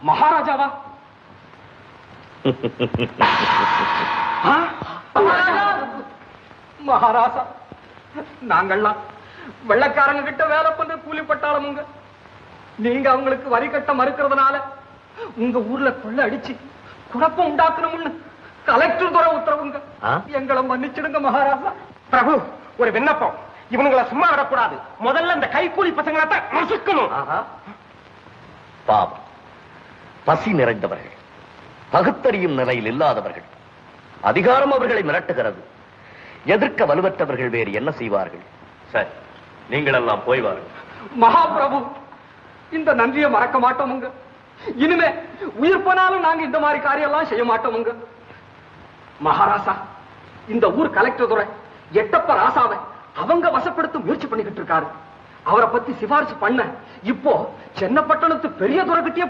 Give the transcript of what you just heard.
மகாராஜாவா? மகாராஜா, நாங்கள்லாம் வெள்ளக்காரங்க கிட்ட வேலை பண்ற கூலி பட்டாளமுங்க. நீங்க அவங்களுக்கு வரி கட்ட மறுக்கிறதுனால உங்க ஊர்ல கொள்ள அடிச்சு குழப்பம் உண்டாக்கணும்னு கலெக்டர் துறை உத்தரவுங்க. எங்களை மன்னிச்சிடுங்க மகாராஜா. பிரபு, ஒரு விண்ணப்பம். இவனுங்களை சும்மா விடக்கூடாது. முதல்ல இந்த கைக்கூலி பசங்களை நசுக்கணும். பாவம், பசி நிறைந்தவர்கள், பகுத்தறியும் நிலையில் இல்லாதவர்கள். அதிகாரம் அவர்களை மிரட்டுகிறது. எதிர்க்க வலுவற்றவர்கள் வேறு என்ன செய்வார்கள்? சரி, நீங்கள் எல்லாம் போய் வாருங்கள். மகாபிரபு, இந்த நன்றியை மறக்க மாட்டோமுங்க. இனிமே உயிர் போனாலும் நாங்க இந்த மாதிரி காரியம் எல்லாம் செய்ய மாட்டோமுங்க. மகாராசா, இந்த ஊர் கலெக்டர் துறை எட்டப்ப ராசாவை அவங்க வசப்படுத்த முயற்சி பண்ணிக்கிட்டு இருக்காரு. அவரை பத்தி சிபாரிசு பண்ண இப்போ சென்னப்பட்டணத்து பெரிய துறை கிட்டே